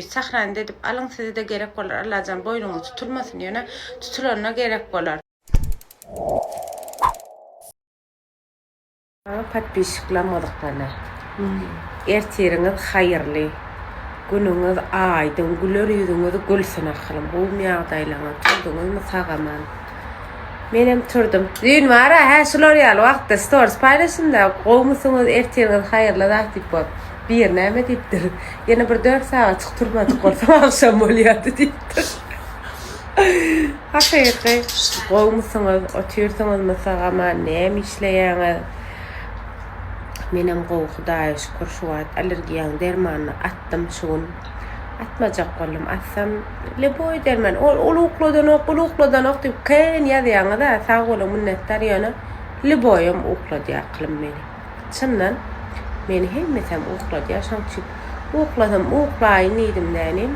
Sakran dedip alın size de gerek olur. Allah'can boynunu tutulmasın yöne tutulana gerek olur. Patbişiklamadıklarına. Ertiriniz hayırlı. Gününüz aydın, güler yüzünüz gülsün akılım. Bu miyadaylaňa turdunuz mu sağaman? Menem turdum. Dün var ha şular ýaly wagtda stories paýlaşynda gowmusyňyz ertiriniz hayırlı zat diýip bop. Bir näme diýipdir. Ýene bir 4 saat turmadyk bolsa akşam bolýardy diýipdir. Hakyky gowmusyňyz otursaňyz sağaman näme işleýäňiz? Menem gowy Hudaýa şükür şu wagt alergiýaň dermanyny attym şuň. Atmajak boldum. Atsam leboy derman. Ol ukladan ok diýip kän ýazýaňa da sag bolan minnetdar ýöne leboýum ukladýa aklym meni. Çyndan meni hemmesem ukladýa şonçy ukladym uklaýyn diýdim nänim.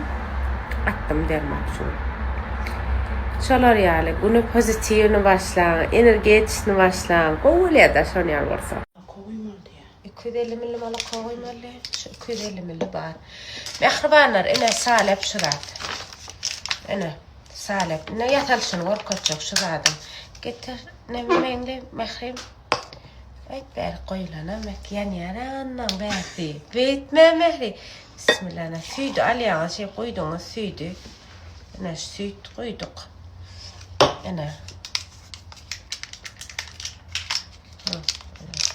Attym derman şuň. Şolar ýaly güni pozitiwni başlaň, energetikni başlaň. Gowulýa da şonu ýaly bolsa. 250 milli mala koymalı. Şu 250 milli bar. Mehribanlar ene salep şurat. Ene salep. Ne yatalşın var koçak şuradım. Getir ne bileyinde mehrim. Ayt ber koylana mekyan yarandan berdi. Bitme mehri. Bismillah. Süydü alyağa şey koyduğumuz süydü. Ene süt koyduk. Ene.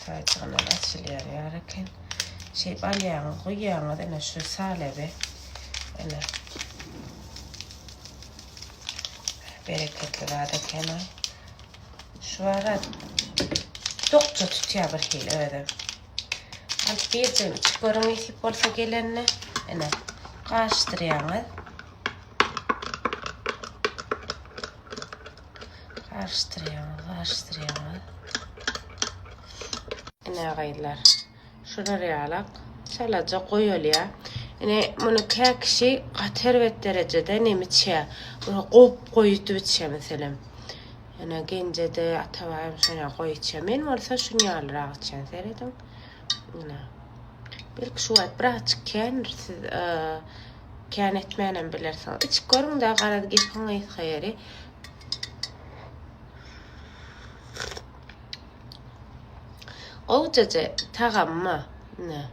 Sayıcığına açılıyor yararken şey balyağını koyuyorlar da şu salebe öyle bereketli var da kenay şu ara dokça tutuyor bir hil öyle alt bir de çıkarım isip olsa gelenine öyle karıştırıyorlar ne gaylar şuraya yalak salaca koyuyor yani bunu kekşi katervet derecede nemitçe bunu kop koyutu bitçe mesela yani gence de atavayım şuna koyuyor men varsa şunu alır ağaçan seyredim belki şu at birazcık kân etmeyen bilirsin hiç görün de karadı gitsin hayırı Oğucaca tağamma ne?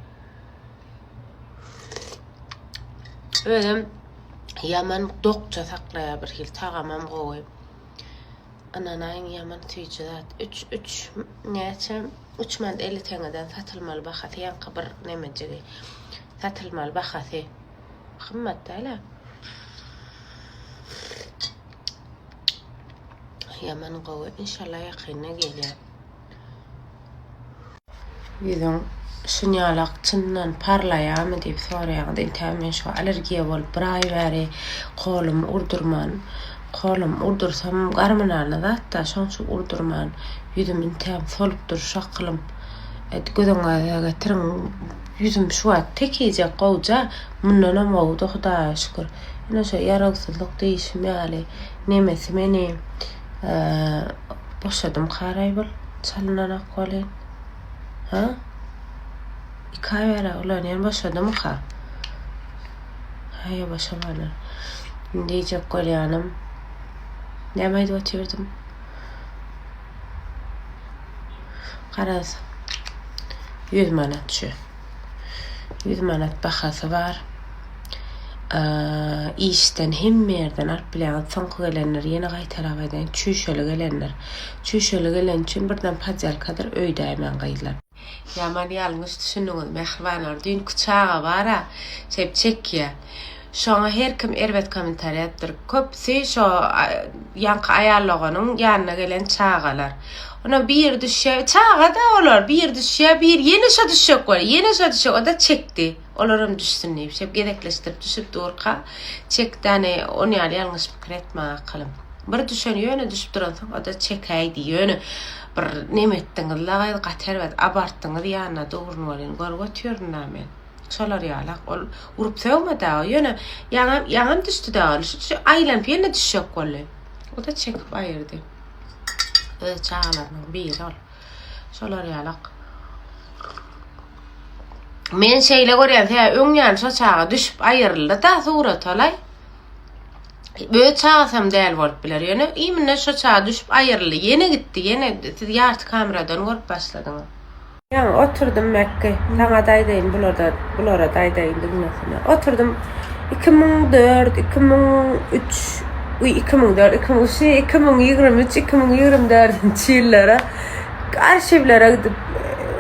Öyle yaman dokça saklaya bir hil tağamam qoğuyum. Ananayın yaman tüyücü zat. Üç neyse 3 mand 50 tengeden satılmalı bakatı yan kabır nemeceli. Satılmalı bakatı. Kımmat da öyle. Yaman qoğuyum. İnşallah yakınına geliyor. Yüzün şunyalak çınnan parlayamı deyip sorayağı intamen şu alergiya bol bray veri kolum urdursam garmanarna zatta şonsu urdurman yüzüm intam solup dur şakılım gözüňe getirin yüzüm şu at tekice qowja munnana mawdu Hudaýa şükür ine şu yaragsızlyk değişmeli nemesi meni boşadım qaray bol çalınarak bolyn ha? İkayara ulan yani başladı mı ha? Hayır başlamadı. Diyecek kolyanım. Ne maydı oturdum? Karaz. 100 manat şu. 100 manat bakası var. İşten hem yerden alıp bilen sanki gelenler yeni qaytaraq eden çüşölü gelenler. Çüşölü gelen için birden pazar kadar öyde hemen qaydılar. Yaman yalnız düşünüňiz mehribanlar dün kuçağa bara şep çekýär. Şoňa her kim erbet kommentary etdir. Köpsi şo ýanky aýallaganyň ýanyna gelen çağalar. Ona bir düşe çağa da olar. Bir düşe bir yeni şo düşek var. Yeni şo düşek o da çekdi. Olaram düşsün diýip şep gedekleşdirip düşüp durqa çekdäne onu ýalňyş pikir etme akylym. Bir düşen ýöne düşüp duransaň o da çekäýdi ýöne bir nemetdiňiz lagaý gaterwet abartdyňyz ýanyna dogruny bolyn görgötýärdim men. Şolar ýalak ol urup söwme da ýöne ýaňam düşdi da şu aýlanp ýene düşek boldy. O da çekip aýyrdy. Çağalaryň biri ol. Şolar ýalak. Men şeyle görýän täze öňýän şaçaga düşüp aýryldy da surat olay. Böyle çağırsam däl bolup biler. Ýöne imine şaçaga düşüp aýryldy. Ýene gitdi, ýene siz ýarty kameradan görüp başladyňyz. Yani oturdum Mekke. Sana daýdaýyn bulara daýdaýyn diňesine. Oturdum 2004, 2003, 2004, 2003, 2023, 2024 ýyllara arşivlere gidip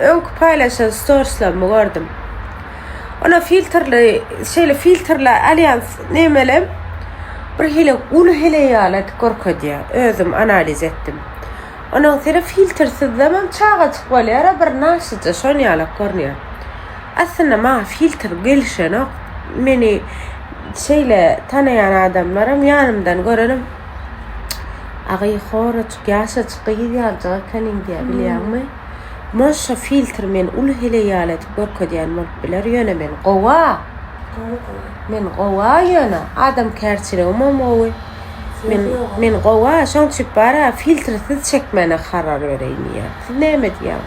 öňkü paýlaşan storieslerimi gördüm. Ona filtrle alýans nemelem bir hele ul hele ýalat gorkadýa. Özüm analiz etdim. Ondan sonra filtrsiz zaman çağa çıkıp bolýar, bir naşyja şonu ýalak görnýär. Aslında ma filtr gelişene meni tanayan adamlaram ýanymdan görenim. Agy horçuk ýaşa çykyp ýaljaga kenin diýe bilýärmi? Moşa filtr men ul hele ýalat gorkadýan bolup biler ýöne men gowa. Men gowa ýöne adam kärçilegim omowy. Men gowa şonçy bara filtrsiz çekmene karar bereyim ya. Näme diýär?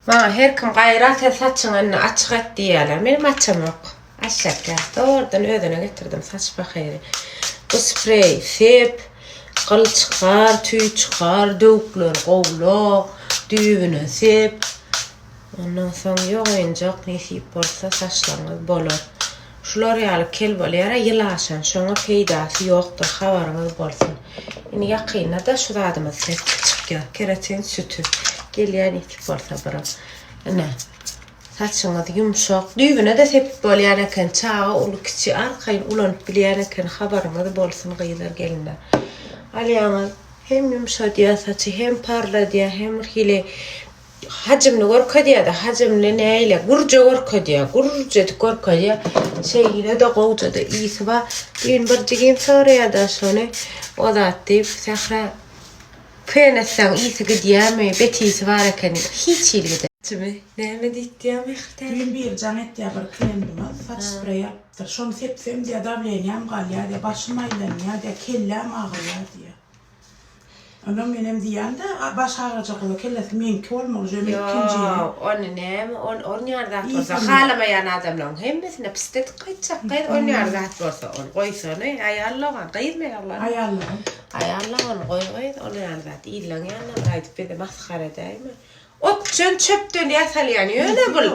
Ma her kim gaýrat saçyňy açyk et diýerler. Menim açym ýok. Aşağı ordan ödüne getirdim saç bahyry. Bu sprey, sep, gyl çykar, tüý çykar, döwükler, gowla, düýbüne sep. Ondan soň ýogyncak nesip bolsa saçlaryňyz bolar. Şular ýaly kel bolýar, ýylaşan, şoňa peýdasy ýokdur, habaryňyz bolsun. Indi ýakynda da şu zadymy çykýar, keratin sütü. Gelýän itip bolsa bir. Ana. Saçyňyz ýumşak, düýbüne de sepip bolýar eken, çağa uly kiçi arkaýyn ulanyp bilýär eken, habaryňyz bolsun gyýdar gelinler. Alýaňyz hem ýumşadýar saçy, hem parladýar, hem hile hacimli gorkadýar da hacimli näile gurja gorkadýar, şeýle de gowja da ýygy bar. Ýün bir jigin soraýar da şonu o zat diýip sahra penesan ýygy gidýärmi, betisi bar eken hiç ilgide. Tüme näme diýdim ihtar? Bir janet diýär bir kremdim, saç sprey yapdyr. Şonu sepsem diýär davlenýär galýar, diýär başym aýlanýar, diýär kellem agyrýar diýär. Ondan menem diýende baş ağrıjak bolar, kellesi menki bolmagy jemek ikinji. Onu näme? On ýarda bolsa halamaýan adamlaryň hemmesine pistet gaýtjak, on ýarda bolsa on goýsany aýallagan, gaýtmaýarlar. Aýallagan goý, on ýarda ýyllaň ýanna gaýtyp bede maskhara daýmy? Ot çöpden ýasalýan ýöne bul.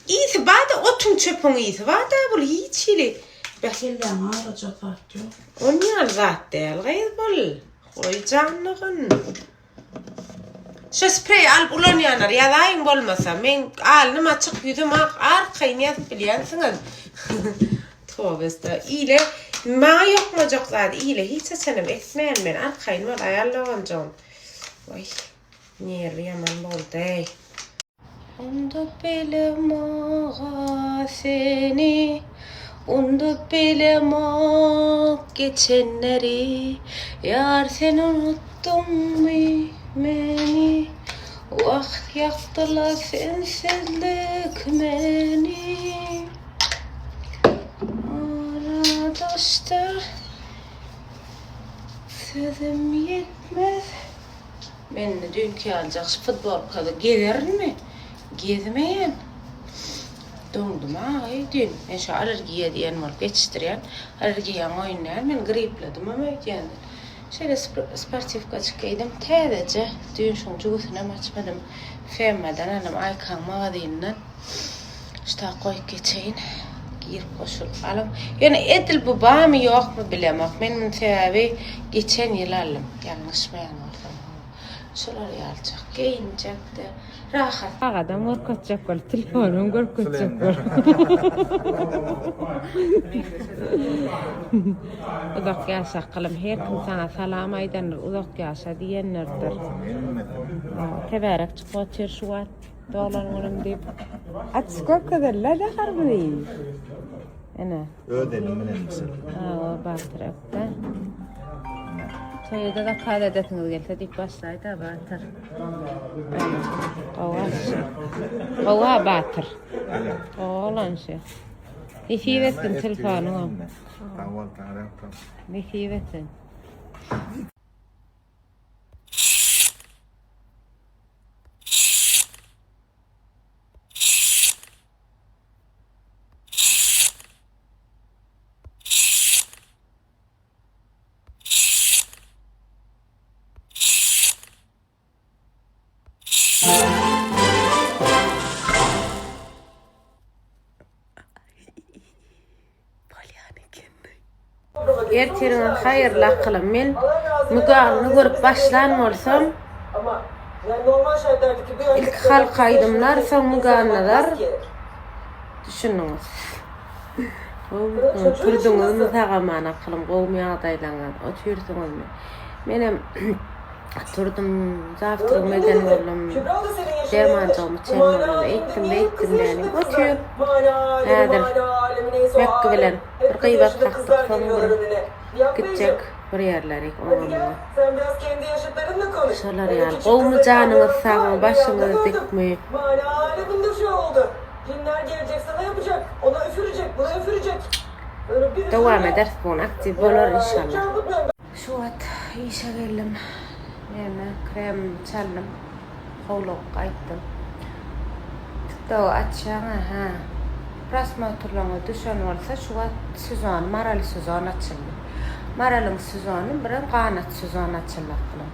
Ýygy bada otun çöpüň ýygy bada bul hiç hili. Kellem ağrıjak ýok. On ýarda däl gaýt bol. Oy canlığın. Şu sprey alıp ulanýanlar ýadaýyn bolmasa men alnym açyk ýüzüm arkaýyn ýazyp bilýänsiňiz. Tobesta ile ma ýokmajak zat ile hiç seçenem etmeýän men arkaýyn bol aýallagan jon. Oy nerwi ýaman boldy. Onda bilim ağa seni undup bilemek geçenleri, yar sen unuttun mu beni? Vakt yaktıla sensizlik beni. Arkadaşlar sözüm yetmez. Ben de dünkü alacak futbol kadı gelir mi? Gezmeyen. Dondum dün. Ben şu alergiye diýen bolup geçişdirýän. Alergiýa oýnaýan, men gripledim ama ýa-da. Şeýle sportifka çykýdym. Täzece dün şoň jugusyna açmadym. Femmeden anam Aykan magazynynyň. İşte goýup geçeýin. Girip goşup alym. Ýöne edil bu bamy ýokmy bilemek. Menin täbi geçen ýyl alym. Ýalňyşmaýan bolsam. Şolar ýaljak, geýinjekde. Rahat. Adam gorkatjak bol, telefonum gorkatjak bol. Uzak ýaşa kılım, her kim sana salam aýdanlar, uzak ýaşa diýenlerdir. Teberek çykyp şu wat, dolanlarym diýip. Atska kadarlar da harby. Ana. Ödenim menen mesela. O batrakda. Şeýde de kayda edetiňiz gelse diýip başlaýdy batır. Gowa batır. Olan şey. Nihiwetin telefonuňa. Tamam. Nihiwetin. ertirine hayırlı akılım. Men mügağını görüp başlan bolsam Ama yani normal şartlardaki bir ilk halk aydımlar son mügağınlar düşünüňiz. Turdunuz mu tağaman akılım gowy agdaýlaňan otyrdyňyzmy. Menem turdum zaftırım eden oldum. Dermancağımı çelmem eğittim yani. Otur. Häzir Mekke bilen bir gıýbat takdyk soňra gitjek bir ýerlere oňa. Sen biraz kendi yaşıtlarınla konuş. Şolar ýaly gowmy janyňyz sağ başyňyz dikmi. Mana aleminde şey oldu. Cinler gelecek sana yapacak. Ona üfürecek, buna üfürecek. Böyle bir Dowam eder bu aktiv bolar inşallah. Şu at işe geldim. Neme krem çaldım. Howluk gaýtdym. Tutda açýaňa ha. Prosmoturlaňa düşen bolsa şu at sezon, maraly sezon açyldy. Maralyň sezony bilen ganat sezon açylaklyň.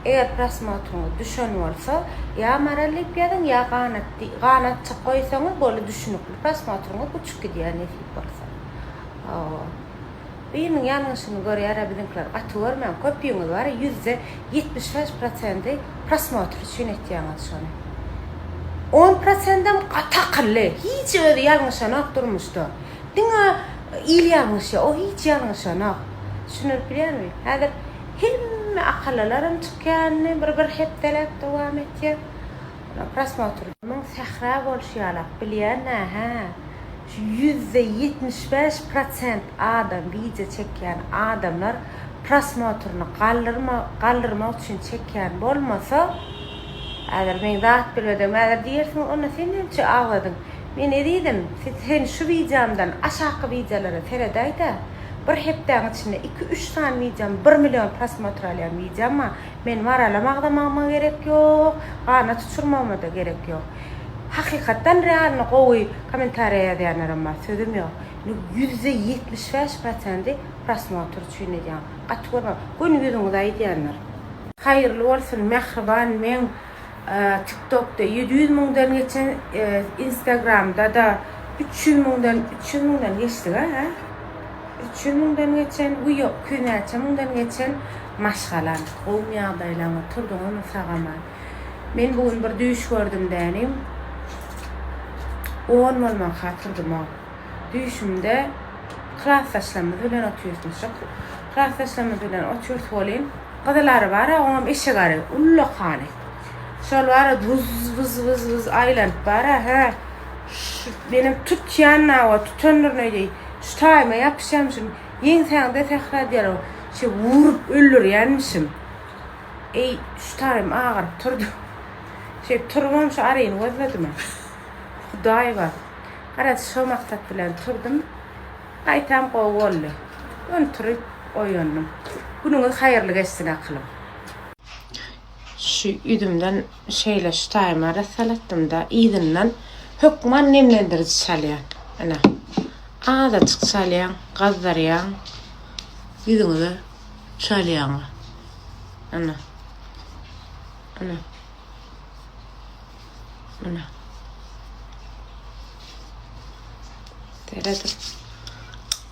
Eger prosmoturlaňa düşen bolsa ya maraly ýa-da ya ganat çyk goýsaňyz bolu düşünükli. Prosmoturlaňa küçük gidýär nesip bolsa. Benim yanlışını görýär bizimkiler atywer men köpýüňiz bar %75% prosmotr üçin etýäňiz şonu. 10%'dan atakly hiç öýde ýalňyşana durmuşdy. Diňe ilýanýyş o hiç ýalňyşana. Şunup bilýärmi? Häzir hemme akyllarym çykýany bir hepdelep dowam etýär. Prosmotr men sahra bolşýarlar bilýärnä ha. %75% adam video çeken adamlar prosmoturunu kaldırmak için çeken bolmasa eğer men rahat bilmedim eğer diyersin ona sen nemçe ağladın men edidim sen şu videomdan aşağı videolara seredayda bir hepden içinde 2-3 tane videom 1 milyon prosmotur alan videoma men maralamagda gerek yok ana tutuşurmama da gerek yok. Hakikaten realni gowy komentariýa ýazýanlarym bar. Sözüm ýok. %75% prosmotur üçin edýän. Gatgörme. Gün ýüzüňiz aýdýanlar. Haýyrly bolsun, mehriban men TikTok'da 700 000'dan geçen Instagram'da da 300 000'dan geçti ha. 300 000'dan geçen uýa küneçe 000'dan geçen maşgalan. Gowy ýagdaýlaryny turdugyny sagaman. Men bugün bir düýüş gördüm dänim. 10 malman hatırdım o. Düşümde klasaşlama bilen otuýarmyşyk. Klasaşlama bilen otuýurt bolyn. Gadalar bar, oňam eşe gary, ulla hany. Şol bar vız aýlanıp bar, ha. Benim tutýanna we tutandyr näde? Şu taýma ýapyşamşym. Ýeň säňde tehra diýär. Şu wurup öldürýänmişim. Ey, şu taýma agyryp turdy. Turmam şu araýyny gözledim. Hudaý bar. Garat şu maksat bilen turdum. Gaýtam gowy. Öntürip oýandym. Günüňiz haýyrly geçsin akylym. Şu üdümden şeýle şu taýmara salatdym-da ýygynyň hökman nemlendiriji çalýar. Ana. Ada çyk çalýar, gazdarýar. Ýygyňyza çalýar. Ana. Ana. Ana. Teredir.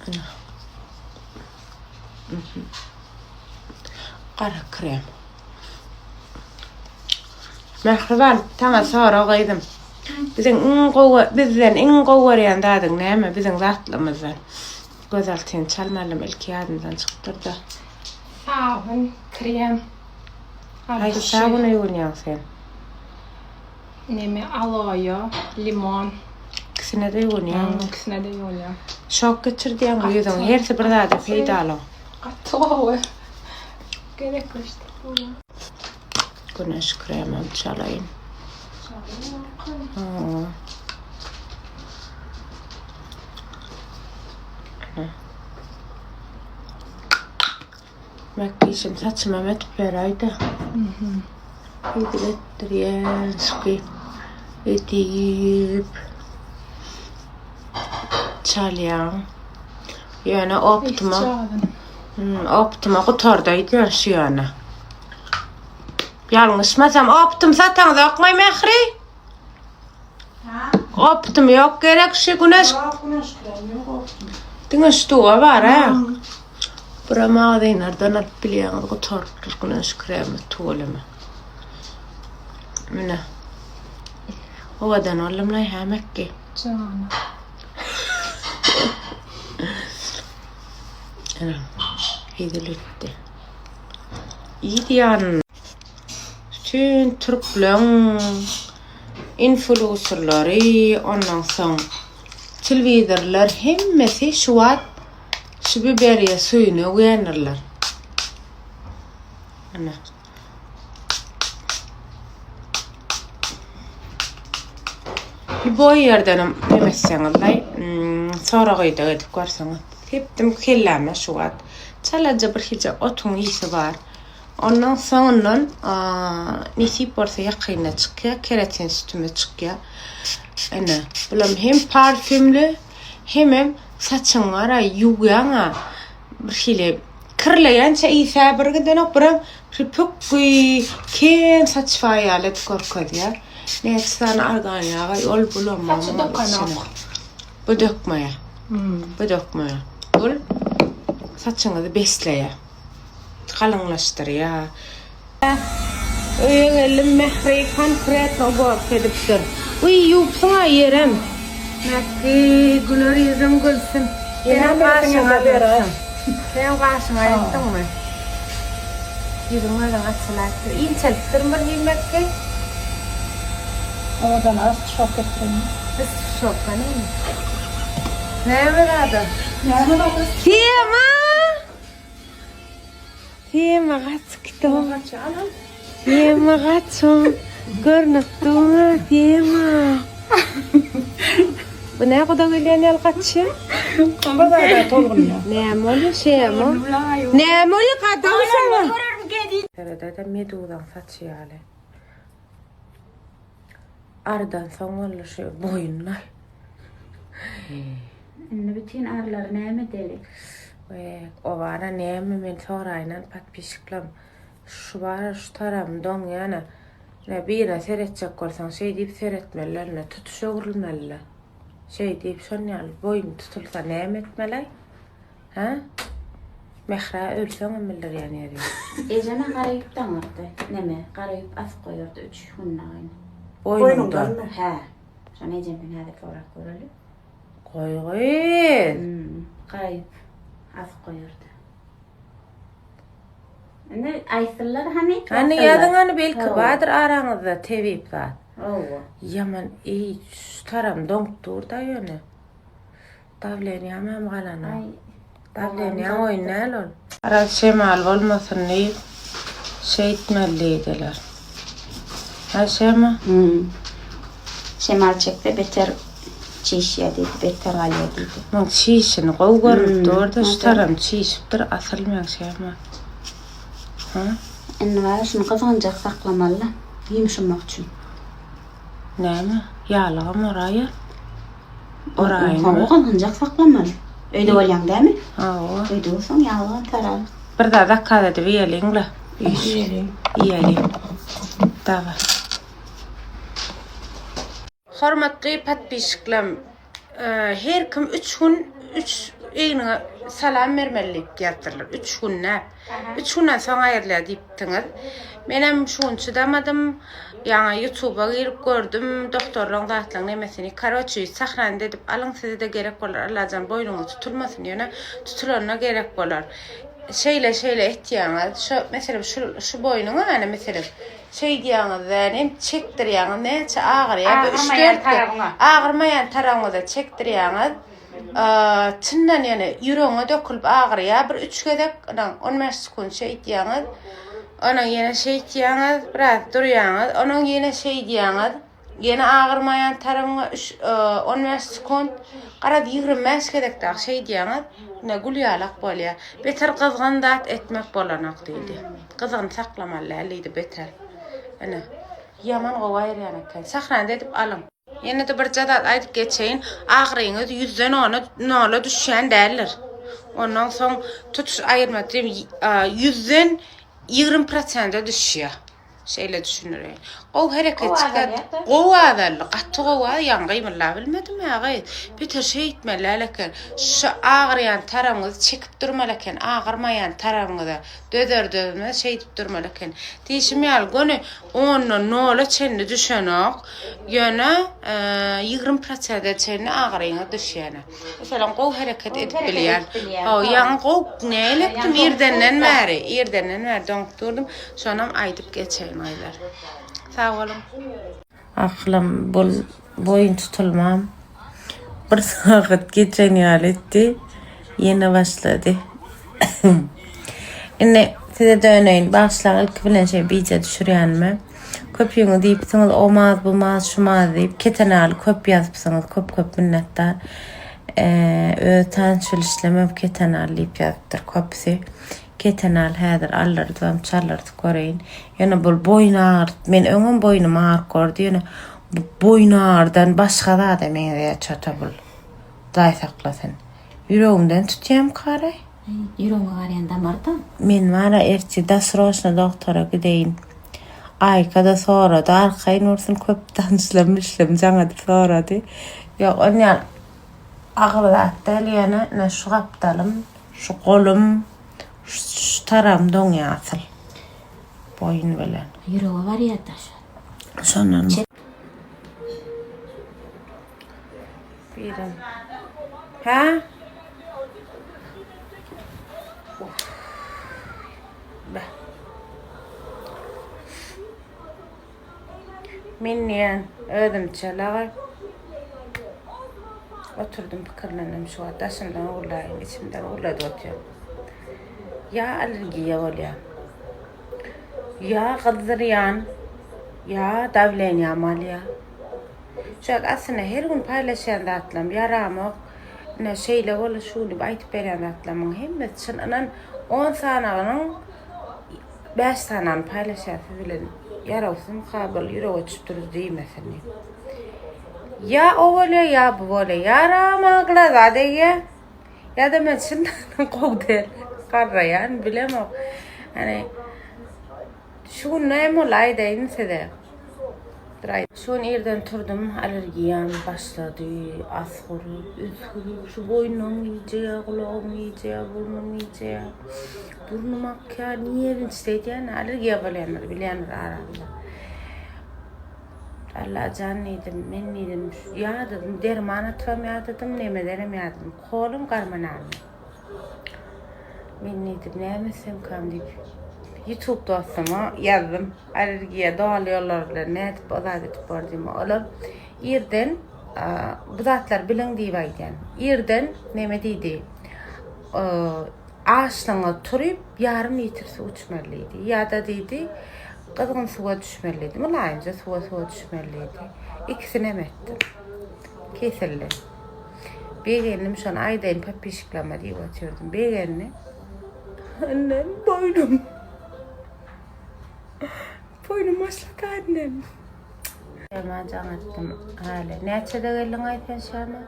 Ana. Qara krem. Mehriban, taňa sora gaýdym. Bizden iň gowy ýandadyň näme? Bizden zatlymyzdan. Gözaltyn çalmalym ilk ýadymdan çykdyrdy. Sabun, krem. Ay, sabun ýuwunýan sen. Neme aloe, limon. Ikisine de ýuwunýan. İkisine de ýolýar. Şok geçirdiň ýüzüň hersi bir zada peýdaly. Gatowy. Gerek işte. Güneş kremim çalayım. Makyajım saçıma metber ayda. Hidratryyanski. Edip. Çalyan. Yani optima. Optima gutardaydı şu yana. Yanlışmasam optim zaten da okmay mehri. Optim yok gerek şu güneş. Güneş kremi yok optim. Diňe ştuğa bar ha. Burama değnerden alıp biliyorsunuz kutarlıkla şükremi tuğulama. Mine. Ovadan oğlum ne hemek ki? Canım. Ana. Hidilütti. İyi diyan. Bütün Türklerin influencerları ondan sonra televizörler hemmesi şu an şu biberiye suyunu uyanırlar. Ana. Bir boy yerden demezseniz sonra koyda edip görseniz heptim kelleme şu an çalaca bir hiç otun iyisi var. Ondan sonra nisip olsa yakına çıkıyor, keratin sütüme çıkıyor. Ana, bulam hem parfümlü hem saçınlara yuğana bir şeyle kırlayan şey sabır giden buram bir pökkü kem saç fayalet korkad ya. Ne sana arganya ol bulam Saçı dokana. Bu dökmeye. Bu dökmeye. Ol saçını besleye. Kalınlaştır ya. Elim mehri konkret oba kediptir. Uy yupsana yerim. Nakki gülür yüzüm gülsün. Senin karşına verir. Senin karşına ettin mi? Yüzüme de açılattır. İnçelttir mi yemek ki? Oradan az çok ettim. Biz çok kanım. Ne var? Ne var? Tema. Tema kaçtım. Tema kaçtım. Görüntüme tema. Bu ne kadar gelen yol kaçıyor? Burada tolgun ya. Ne amolu şey ama? Ne amolu kadar sana? Nerede medudan saçıyor ale. Ardan sonra şey boyunlar. Bütün arılar neyme deli? Ve o var neyme men sorayla patpişiklam. Şu var şu taram don yana. Ne bir seyredecek korsan şey deyip seyretmelerine tutuşurulmalı. Şey deyip şonyal boyun tutulsa neyme etmelay? Ha? Mehra ölsen ömürler yani yeri. Eceme karayıptan orada. Neme? Karayıp az koyurdu 3 günle aynı. Boynundan. He. Sonra Ecemin hadi forak koyurdu. Koy. Karayıp az koyurdu. Ne aysırlar hani? Hani yadın hani belki vardır aranızda tevip var. Oo. Yaman iyi şu taram donk dur da yönü. Davlen yamam kalana. Ay. Davlen yam oynayal ol. Ara şemal olmasın ne şey etmeliydiler. Ha şema? Şemal çekti beter çiş yediydi, beter al yediydi. Mon çişini koy görüp durdu şu taram çişiptir asılmayan şema. Ha? En var şunu kazanacak saklamalı. Yumuşamak için. Ne mi? Yağlığım oraya. Oraya mı? Kazanacak saklamalı. Öyle olayan değil mi? Ha o. Öyle olsan yağlan taral. Bir daha dakika dedi viyelingle. Yiyelim. Dava. Hormatly patbişiklam. Her kim 3 gün 3 eyni salam vermeliyip diyatırlar. 3 gün ne? 3 günden sonra ayırlar deyiptiniz. Menem şunu çıdamadım. Yani YouTube'a girip gördüm. Doktorluğun dağıtlan nemesini. Karoçuyu sahran dedip alın size de gerek olur. Allah'can boynunu tutulmasın yöne. Tutulana gerek olur. Şeyle ettiğiniz. Mesela şu boynunu hani mesela şey diyanız yani çektiriyiniz neyse ağrıya. Ağırmayan tarafını da çektiriyiniz. Çından yani yüreğine dökülüp ağrıya. Bir 3 gedek 15 sekund şey diyanız. Onun yine şey diyanız, biraz duruyanız. Onun yine şey diyanız. Yine ağırmayan tarafını 15 sekund. Qarad 25 gedek de şey diyanız. Ne gülüyalak bolya. Beter kızgın dat etmek bolanak deydi. Kızgın saklamalı beter. Ana yaman ovayır yani. Sahran dedip alın. Yine de bir cadat aydıp geçeyin. Ağrıyınız yüzden ona düşen derler. Ondan sonra tutuş ayırma diyeyim. Yüzden 20% düşüyor. şeyle düşünür. Gov hareket Gov çıkat. adaliyeti. Gov adallık. Attı gov yangıyımla bilmedim ya gayet. Bir şey etmeleleken şu ağrıyan tarafınızı çekip durmaleken ağrımayan tarafınızı dödür şey edip durmaleken. Dişim yal gönü onun nola çenni düşenok yöne 20% çenni ağrıyına düşene. Mesela gov hareket edip biliyen. O yan gov neyleptim irdenden veri döndürdüm. Sonra aydıp geçeyim aylar. Sağ olun. Aklım boyun tutulmam. Bir saat geçen yal etti. Yine başladı. Yine size döneyim. Başlar ilk bilen şey bize düşürüyen mi? Köpüğünü deyipsiniz olmaz bu maz şu maz deyip ketenalı köp yazıpsınız köp minnettar. Tanışıl işlemem ketenalı deyip yazıptır köpsi. Ketenal häzir allardım çallardı koreyin. Yana bol boyun ağrıt. Men öňüm boynum ağrıp gordy. Yana bu boyun ağrıdan başga da meňe çata bul. Daý saklasyn. Yüreğimden tutýam karay. Yüreğime garayan damardan. Men mara erçi dasroşna doktora gideyin. Aykada soradı. Arkayın ursun köp tanışlamışlım. Jaňa soradı. Ýok onýa agyrlatda ýene ne şu gapdalym, şu golum şu taram doňýasy. Boyun bilen. Yüreğe var ya taş. Şondan. Birim. Ha? Men ödüm çalağa. Oturdum pikirlendim şu an. Daşımdan uğurlayayım, içimden uğurladı otuyorum. Ya alergiye oluyor. Ya kızdırıyan. Ya davleniyor malya. Şu an aslında her gün paylaşan da atlam. Yaramok. Ne şeyle ola şunu baytıp veren da atlamın. Hem de çınınan 10 sananın 5 sananın paylaşan fizilen. Yaravsın kabul yüreğe çıktırız değmesin. Ya o oluyor ya bu oluyor. Yaramakla zaten ya da ben şimdi kovder. Karrayan bilemem. Hani şu ne molay deyinse de. Şu an yerden turdum, alerjiyam başladı, asgırı, üskürü, şu boynum iyice, kulağım iyice, burnum iyice. Burnum akka, niye rinçteydi yani, alerjiya bilenler arasında. Allah canlıydım, men neydim, ya dedim, derman atfam ya dedim, neme derem ya dedim, kolum karman aldım. Men neydim, neyemesem kam deyip. YouTube dostuma yazdım. Alerjiye doğal yollarla ne etip azad etip gördüğümü olup yerden bu zatlar bilin deybayden yerden neme deydi ağaçlığına turuyup yarım litre su içmeliydi ya da deydi kızgın suya düşmeliydi mulayimca suya düşmeliydi ikisini emettim kesildi bir geldim şu an aydayın pepişiklama diye batıyordum bir geldim annem boynum boynum başladı annem. Ben can ettim hale. Neçede geldin Ayten Şan'a?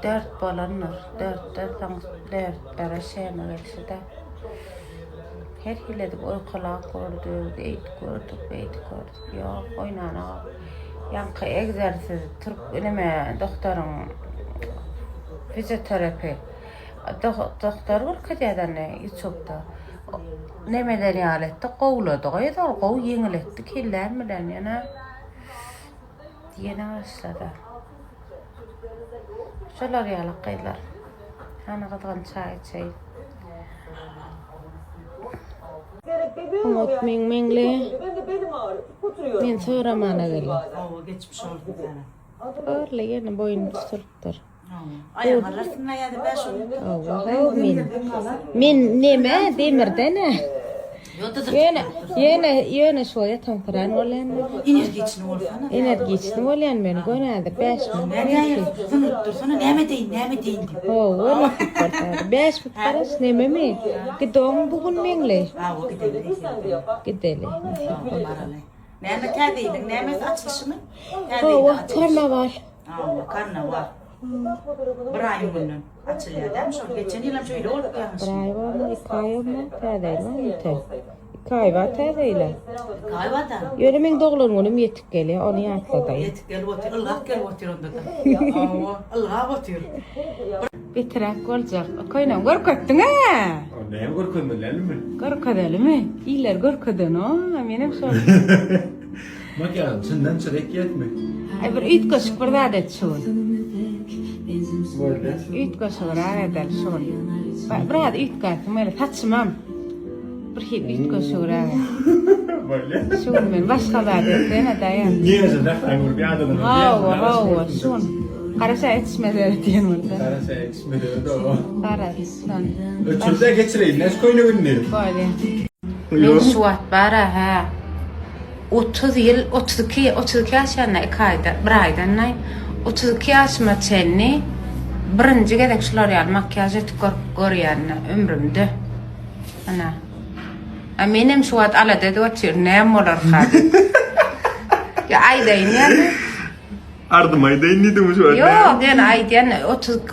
4 bolanlar. 4 şeyime gelişi de. Her hiledik uykula gördük, eğitik gördük. Yok oynana. Yankı egzersiz, Türk ilime doktorun fizyoterapi. Doktor var kajadan YouTube'da. Nemeden alette qovladı. Qayda qov yengilletdi kellermeden yana. Yine başladı. Şolar yalaq qaylar. Ana qadgan çay. Umut mengle. Men soramana geldi. Oo geçmiş oldu bir tane. Öyle yine boyun tutuldur. Ayağlarına ya da beş oldu. Men neme demirden ne? Yine şoya tantıran olan enerji için olan men gonadır 5 min. Ne dursana neme deyin. Öyle kurtar. 5 min paras neme mi? Gidon bugün mengle. O Gideli. Neme tədiydik, neme açılışı mı? Karnaval. Karnaval. Bir ayın günden açılıyor değil mi? Şu geçen yıl şöyle oldu yanlış. Bray var mı? 2 ay mı? Tədəylə mi? 2 ay var tədəylə. Kaybadan. Yönümün doğulun günüm yetik geliyor. Onu yatsadayım. Yetik gelip otur. Allah gelip otur onda da. Allah otur. Bitirek olacak. Koynam korkuttun ha? Neye korkun bilelim mi? Korkadalı mı? İyiler korkadın o. Benim son. Bak ya senden çörek yetme. Ay bir üt koşuk bir daha da çuğun. Böyle. Üt koşuk bir daha da çuğun. Bir daha da üt koşuk. Böyle taçmam. Bir hep üt koşuk bir daha. Böyle. Çuğun ben başka bir daha da dayan. Niye zaten bir adamın? Hava çuğun. Karasa etişmeleri diyen orada. Karasa ekşimedi öyle o. Karasa. Ölçülde geçireyim. Neş koyunu günlüyor. Böyle. Men şuat bara ha. 30 yıl 32 yaşlarına 2 ayda 1 aydan nay 32 yaşıma çelni birinci gedek şular yani makyaj etip görýärni ömrümde. Ana. Menem şuat ala dedi otur näme bolar hadi. Ya aydayın yani. Ardım aydayın neydi bu şu anda? Yok yani aydan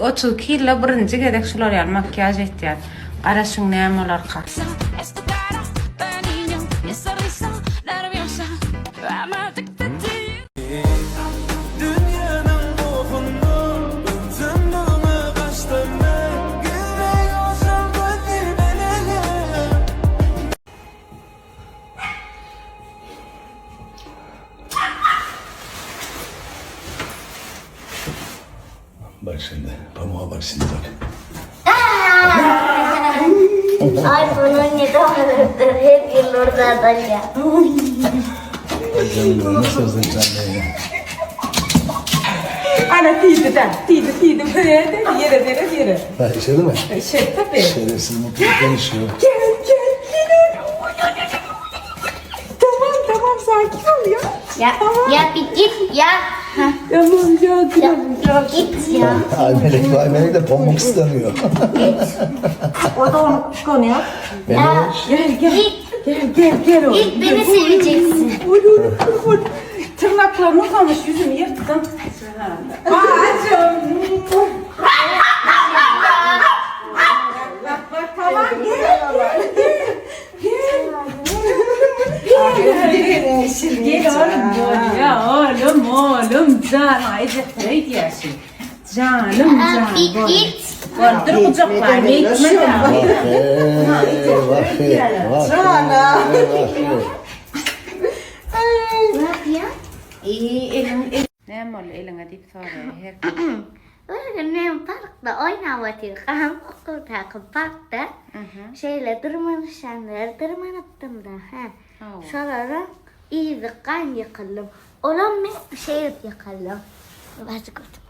32 yılla birinci gedek şular yani makyaj etýär. Garaşyň näme bolar hadi. Es tu cara, de niño, esa risa nerviosa. I'm addicted to you. Dünyanın ruhunu zımrımı kaçtım ben. Gülmek olsam kadir belele. Bak şimdi. Pamuğa bak şimdi bak. Ay bunun ne zamandır hep yıllardan ya. Canım nasıl özleyeceğim ya. Ana tiydi böyle yere. Ha işe değil mi? Şey tabii. Şerefsiz mutluluktan işiyor. Tamam sakin ol ya. Ya bir git ya. Tamam Ya git ya. Ay melek de pamuk istemiyor. O da onu kuşkanıyor. Melek. Gel oğlum. İlk beni seveceksin. Tırnaklarını uzamış yüzümü yırttım. Ağacım. Tamam gel oğlum ya oğlum can ayıcıklara ihtiyaçım. Canım. Bir git. Vardır kucaklar bekme ya. Ne yapıyor? Ne mal eline deyip soruyor her Öyle ne parkta oynavatıyor. Kaham kokul takım parkta. Şeyle tırmanıttım da. Sonra iyi bir kan yıkıldım. Olan ben şey yıkıldım. Bazı kötü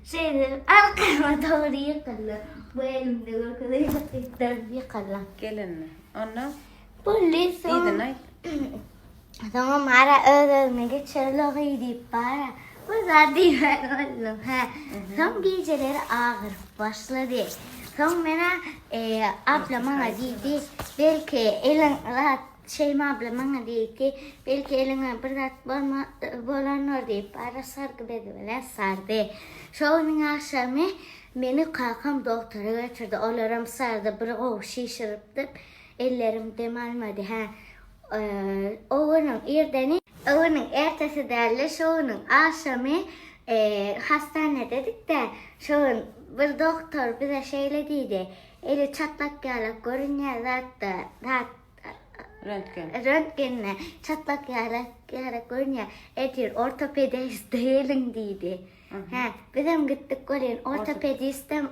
şeyde arkama doğru yıkıldım. Bu elimde yıkıldım. gelin mi? Ondan Polis iyiydin ay. Tamam ara öğrenme geçerli gidip para. Bu zaten ben oldum. Son geceleri ağır başladı. Son bana ablam bana dedi belki elin rahat Şeyma ablam bana dedi ki belki eline bir rahat bolanır deyip para sargı dedi böyle sardı. Şovunun akşamı beni kalkam doktora götürdü. Olaram sardı bir o şişiripti. Ellerim demalmadı. Onun ertesi derle şovunun akşamı hastane dedik de şovun bir doktor bize şeyle dedi. Eli çatlak yağlak görünüyor rahat röntgenle çatlak yağlak görünüyor. Etir ortopedist değilim dedi. Bizim gittik görün ortopedistem.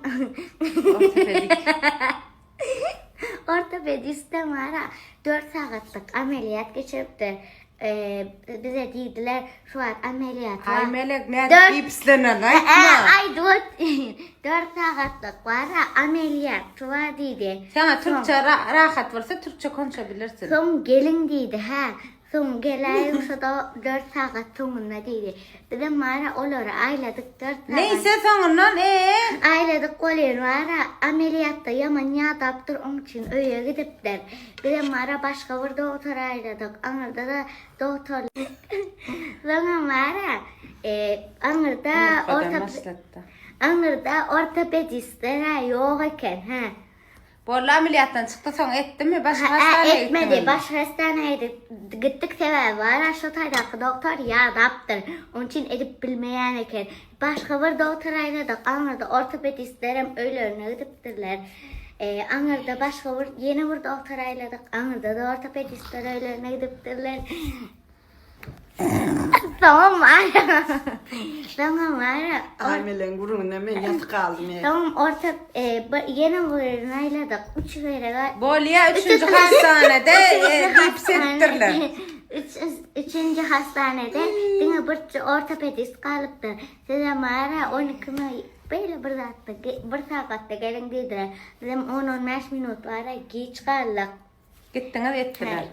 Ortopedistem ara 4 saatlik ameliyat geçiripti. Bize dediler şu an ameliyat var. Ay melek ne ipslenen ay. Ay 4 saatlik var ameliyat var dedi. Sana Türkçe rahat varsa Türkçe konuşabilirsin. Son gelin dedi Son gelayımsa da 4 saat sonunda dedi. Dedim mara olur ayladık 4 saat. Neyse sonundan Ayladık olur mara ameliyatta yaman yataptır onun için öyle gidipler. Dedim mara başka bir doktor ayladık. Anırda da doktor. Sonra mara Anırda Maslatta. ortopedistlere yok eken. Ha. Bolla ameliyattan çıktı sonra etti mi? Başka hastaneye Etmedi. gittin mi? Başka hastaneye gittik sebebi var. Şu taydaki doktor yadaptır. Onun için edip bilmeyen eken. Başka bir doktor ayladık. Anırda ortopedistlerim öyle gidiptirler. Anırda başka bir yeni bir doktor ayladık. Anırda da ortopedistler öyle gidiptirler. Tamam Mara. Tamam Mara. Aymelen gururuna ben yatık kaldım ya. Tamam yeni bir ayladık. 3 kere Bolya 3. hastanede hapsettirler. Üçüncü hastanede dine bir ortopedist kalıptır. Size Mara 12 böyle bir saatte gelin dediler. Dedim 10-15 minut var geç kaldık. Gittiniz ettiler.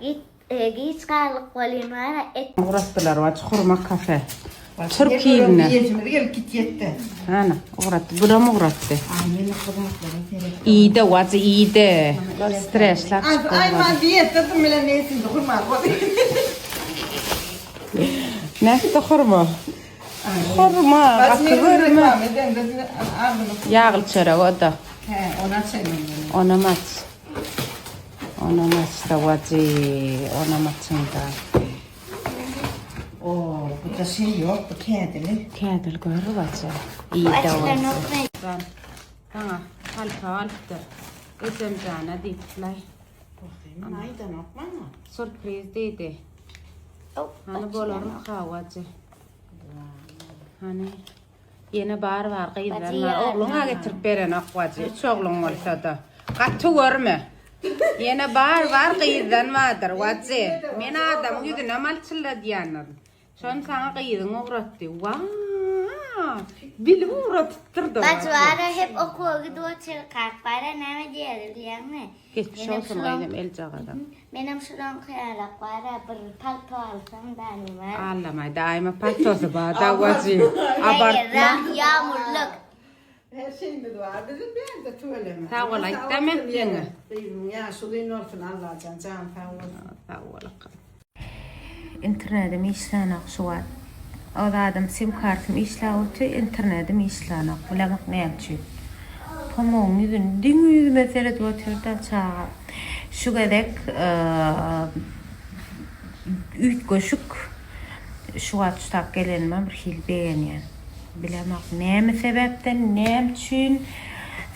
Geç kaldık olayım Mara Uğrattılar var hurma kafe. Türkiye'ne. Gel git yetti. Ana uğrattı. Bu da mı uğrattı? Aynen kurmakları. İyi de vazı iyi de. Stresler çıkıyor. Ay ben diyet dedim bile neysin de kurmak. Nefte hurma. Hurma. Bakıver mi? Yağlı çörek o da. Ona çevirdim. Ona maç. Ona maç da vazı. Ona maçında. Oo, bu da şey yok, bu kendini. Kedil görür vazı. İyi de vazı. Bana halka alttı. Özüm cana dipler. Aydan okma mı? Sürpriz dedi. Hani bolarım kahvacı. Hani yine var kıyıdan var. Oğluna getirip beren akvacı. Üç oğlun olsa da. Katı görme. Yine var kıyıdan vardır vacı. Men adam yüzüne malçıla diyanır. Son sana kıyıdan uğrattı. Bili uğrattırdı. Bacılara hep okula gidiyor çıkart. Para ne diyelim diyen mi? Geçmiş olsun kıyıdan el cağadan. Benim şuradan kıyarak para bir palto alsam da var. Ağlamay daima paltosu bağda vacı. Abartma. Yağmurluk. Her şeyinde var dedim ben de söyleme. Sağ ol ayttamam yine. Ya suyun olsun Allah can Sağ ol. İnternetim işlenek şu an. O da adam sim kartım işlevti, internetim işlenek. Bulamak ne yapacak? Pamuğun yüzünü, din yüzüme seyret oturdan çağa. Şu kadar üç koşuk şu an tutak gelenmem bir hil beğeniyen. Bilemek neymi sebepten, neyim için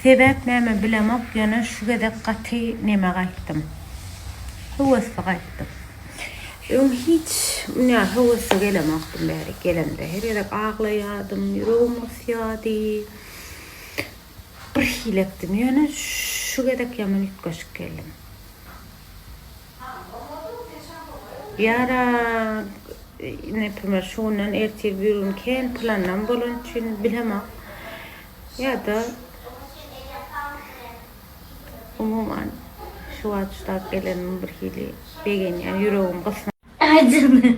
sebep neymi bilemek yana şu kadar katı neyme kayttım. Huvası kayttım. Hiç huvası gelemektim beri gelemde. Her yere ağlayadım, yüreğim asyadı. Bir hil ettim yana şu kadar yaman üç koşuk geldim. Yara ne primer şundan ertir birun ken planan bolun için bilemem. Ya da umuman şu açta gelen bir hili begen yani yüreğim basma. Ay canım.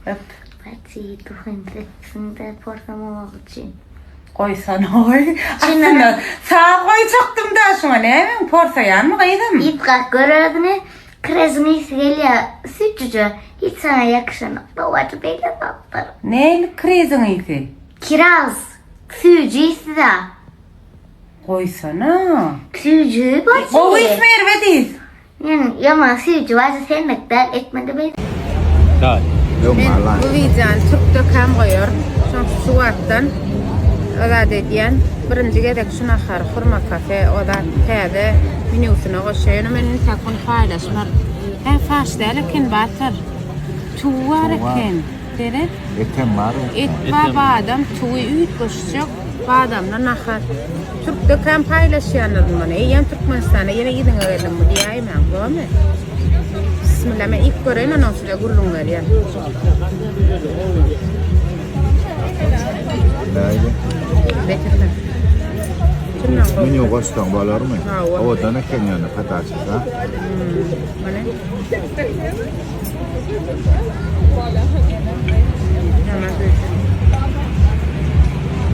Hep Pati tuhun sesinde portamamak için. koysana oy. Aslında sağa koyacaktım da şuna ne mi porsayan mı kıydım? İpkak görevini krezmi geliyor sütücü. Hiç sana yakışan babacı belli yaptır. Ne krizin iyisi? Kiraz. Sütücü size. Koysana. Sütücü başı. O ismi ervediz. Yani yaman sütücü varsa sen miktar etmedi belli. Yok lan. Bu videonun Türk dökem koyuyor. Şu suattan. O da dediyen birinci gedek şuna xar hurma kafe o da tede menüsüne koşuyor. Benim takın paylaşmar. Ben faş derken batır. Tuvarken. Dere. Etem var. Et babam tuğu üt koşacak. Badamla nahar. Türk dökem paylaşıyorlar bana. Yem Türkmenistan'a yine gidin öğrendim bu diyeyim ben. Değil mi? Bismillah ben ilk göreyim ondan sonra gururlar ya. Neydi? Bekirler. Kimden koy? Menü koştan bağlar mı? Ha, var. O da ne kenyanı katarsız ha? Bana? Hemen